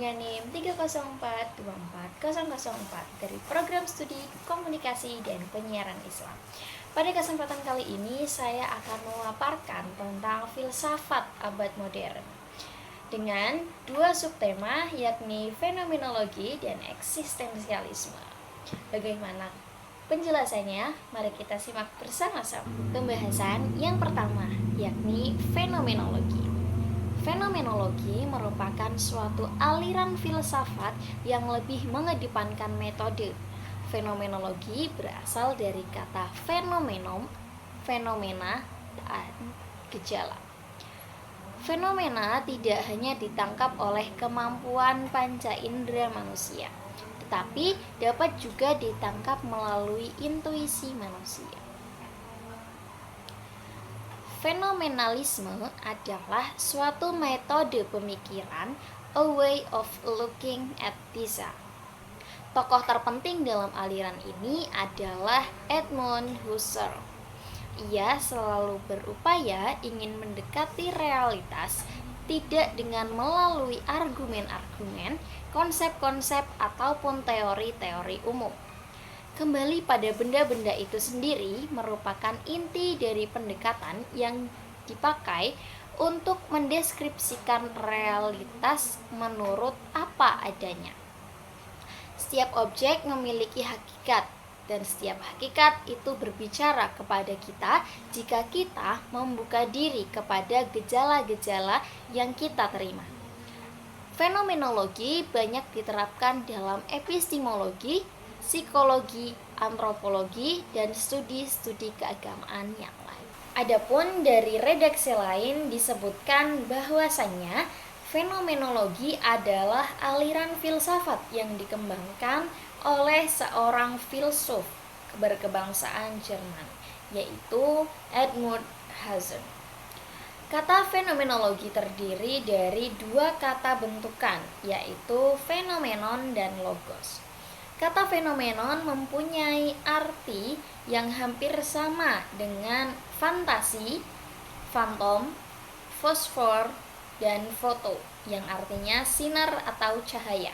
dengan NIM 3042404 dari Program Studi Komunikasi dan Penyiaran Islam. Pada kesempatan kali ini saya akan memaparkan tentang filsafat abad modern dengan dua subtema, yakni fenomenologi dan eksistensialisme. Bagaimana penjelasannya? Mari kita simak bersama-sama. Pembahasan yang pertama, yakni fenomenologi. Fenomenologi merupakan suatu aliran filsafat yang lebih mengedepankan metode. Fenomenologi berasal dari kata fenomenon, fenomena, dan gejala. Fenomena tidak hanya ditangkap oleh kemampuan panca indera manusia, tetapi dapat juga ditangkap melalui intuisi manusia. Fenomenalisme adalah suatu metode pemikiran, a way of looking at desire. Tokoh terpenting dalam aliran ini adalah Edmund Husserl. Ia selalu berupaya ingin mendekati realitas tidak dengan melalui argumen-argumen, konsep-konsep, ataupun teori-teori umum. Kembali pada benda-benda itu sendiri merupakan inti dari pendekatan yang dipakai untuk mendeskripsikan realitas menurut apa adanya. Setiap objek memiliki hakikat, dan setiap hakikat itu berbicara kepada kita jika kita membuka diri kepada gejala-gejala yang kita terima. Fenomenologi banyak diterapkan dalam epistemologi, psikologi, antropologi, dan studi-studi keagamaan yang lain. Adapun dari redaksi lain disebutkan bahwasannya fenomenologi adalah aliran filsafat yang dikembangkan oleh seorang filsuf berkebangsaan Jerman, yaitu Edmund Husserl. Kata fenomenologi terdiri dari dua kata bentukan, yaitu fenomenon dan logos. Kata fenomenon mempunyai arti yang hampir sama dengan fantasi, fantom, fosfor, dan foto, yang artinya sinar atau cahaya.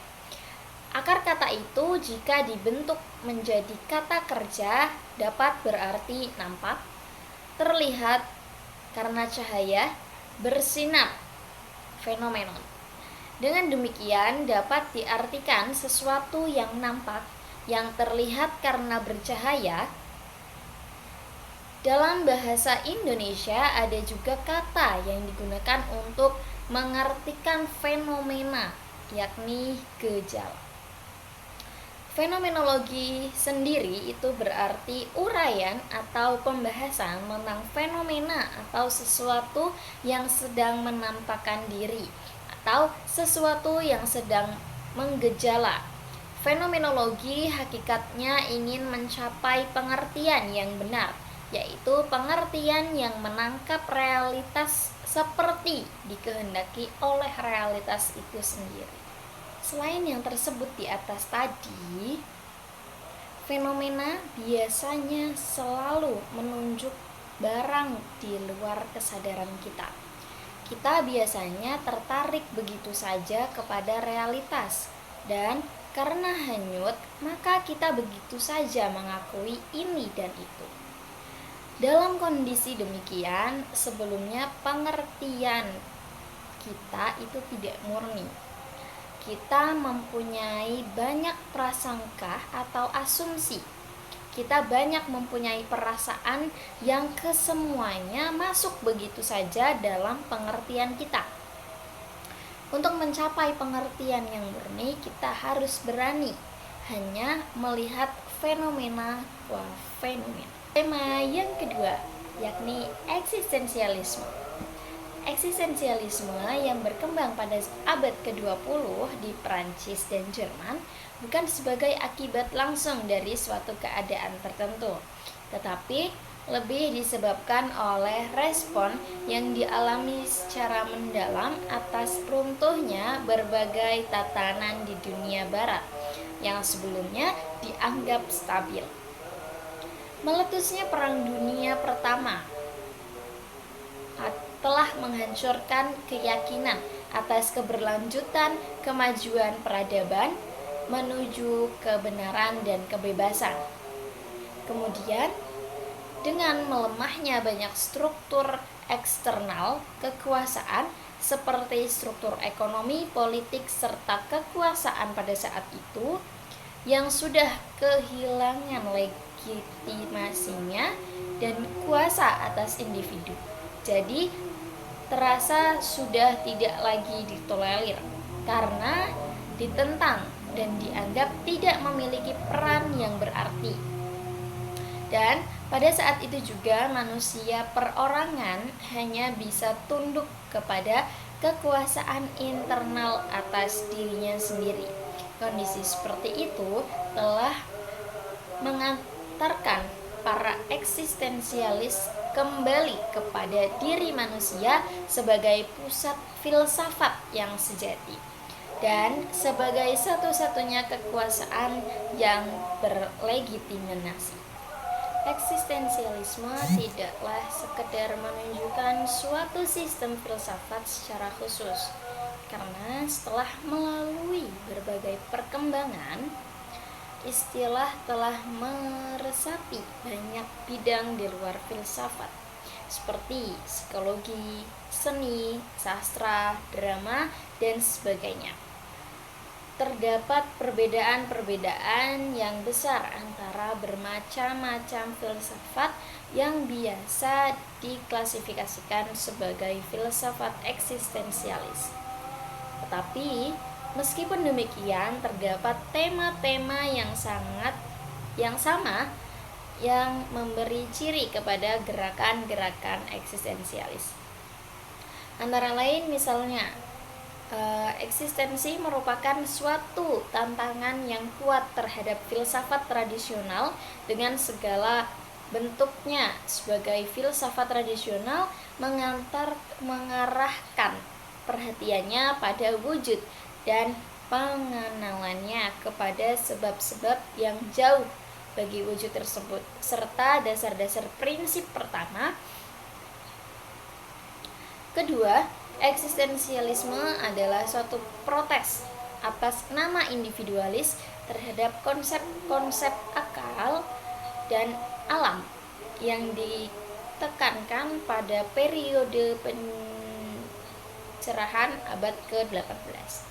Akar kata itu jika dibentuk menjadi kata kerja dapat berarti nampak, terlihat karena cahaya, bersinar, fenomenon. Dengan demikian dapat diartikan sesuatu yang nampak, yang terlihat karena bercahaya. Dalam bahasa Indonesia ada juga kata yang digunakan untuk mengartikan fenomena, yakni gejala. Fenomenologi sendiri itu berarti uraian atau pembahasan tentang fenomena atau sesuatu yang sedang menampakkan diri atau sesuatu yang sedang menggejala. Fenomenologi hakikatnya ingin mencapai pengertian yang benar, yaitu pengertian yang menangkap realitas seperti dikehendaki oleh realitas itu sendiri. Selain yang tersebut di atas tadi, fenomena biasanya selalu menunjuk barang di luar kesadaran kita. Kita biasanya tertarik begitu saja kepada realitas, dan karena hanyut, maka kita begitu saja mengakui ini dan itu. Dalam kondisi demikian, sebelumnya pengertian kita itu tidak murni. Kita mempunyai banyak prasangka atau asumsi. Kita banyak mempunyai perasaan yang kesemuanya masuk begitu saja dalam pengertian kita. Untuk mencapai pengertian yang murni, kita harus berani hanya melihat fenomena qua fenomena. Tema yang kedua, yakni eksistensialisme. Eksistensialisme yang berkembang pada abad ke-20 di Prancis dan Jerman bukan sebagai akibat langsung dari suatu keadaan tertentu, tetapi lebih disebabkan oleh respon yang dialami secara mendalam atas runtuhnya berbagai tatanan di dunia barat yang sebelumnya dianggap stabil. Meletusnya Perang Dunia Pertama telah menghancurkan keyakinan atas keberlanjutan kemajuan peradaban menuju kebenaran dan kebebasan. Kemudian, dengan melemahnya banyak struktur eksternal kekuasaan seperti struktur ekonomi, politik, serta kekuasaan pada saat itu yang sudah kehilangan legitimasinya dan kuasa atas individu. Jadi, terasa sudah tidak lagi ditolerir karena ditentang dan dianggap tidak memiliki peran yang berarti. Dan pada saat itu juga manusia perorangan hanya bisa tunduk kepada kekuasaan internal atas dirinya sendiri. Kondisi seperti itu telah mengantarkan para eksistensialis kembali kepada diri manusia sebagai pusat filsafat yang sejati dan sebagai satu-satunya kekuasaan yang berlegitimasi. Eksistensialisme tidaklah sekedar menunjukkan suatu sistem filsafat secara khusus, karena setelah melalui berbagai perkembangan, istilah telah meresapi banyak bidang di luar filsafat, seperti psikologi, seni, sastra, drama, dan sebagainya. Terdapat perbedaan-perbedaan yang besar antara bermacam-macam filsafat yang biasa diklasifikasikan sebagai filsafat eksistensialis. Tetapi, meskipun demikian, terdapat tema-tema yang sama yang memberi ciri kepada gerakan-gerakan eksistensialis. Antara lain misalnya, eksistensi merupakan suatu tantangan yang kuat terhadap filsafat tradisional dengan segala bentuknya. Sebagai filsafat tradisional mengarahkan perhatiannya pada wujud dan pengenalannya kepada sebab-sebab yang jauh bagi wujud tersebut, serta dasar-dasar prinsip pertama. Kedua, eksistensialisme adalah suatu protes atas nama individualis terhadap konsep-konsep akal dan alam yang ditekankan pada periode pencerahan abad ke-18.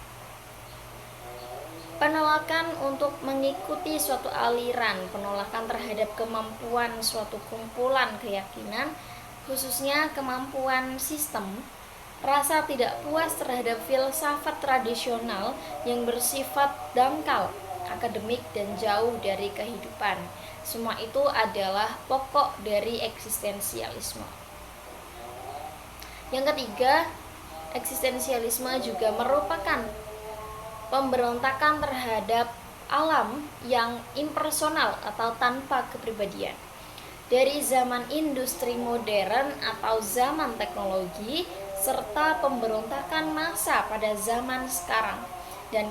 Penolakan untuk mengikuti suatu aliran, penolakan terhadap kemampuan suatu kumpulan keyakinan, khususnya kemampuan sistem, rasa tidak puas terhadap filsafat tradisional yang bersifat dangkal, akademik, dan jauh dari kehidupan. Semua itu adalah pokok dari eksistensialisme. Yang ketiga, eksistensialisme juga merupakan pemberontakan terhadap alam yang impersonal atau tanpa kepribadian. Dari zaman industri modern atau zaman teknologi, serta pemberontakan massa pada zaman sekarang. Dan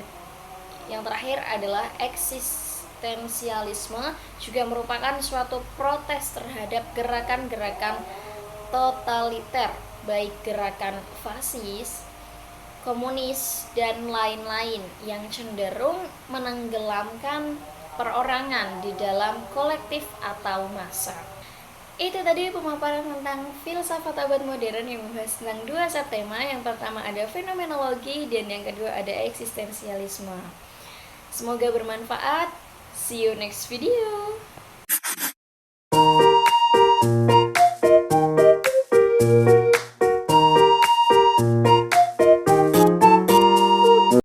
yang terakhir adalah eksistensialisme juga merupakan suatu protes terhadap gerakan-gerakan totaliter, baik gerakan fasis, komunis, dan lain-lain yang cenderung menenggelamkan perorangan di dalam kolektif atau massa. Itu tadi pemaparan tentang filsafat abad modern yang membahas tentang dua subtema. Yang pertama ada fenomenologi dan yang kedua ada eksistensialisme. Semoga bermanfaat. See you next video.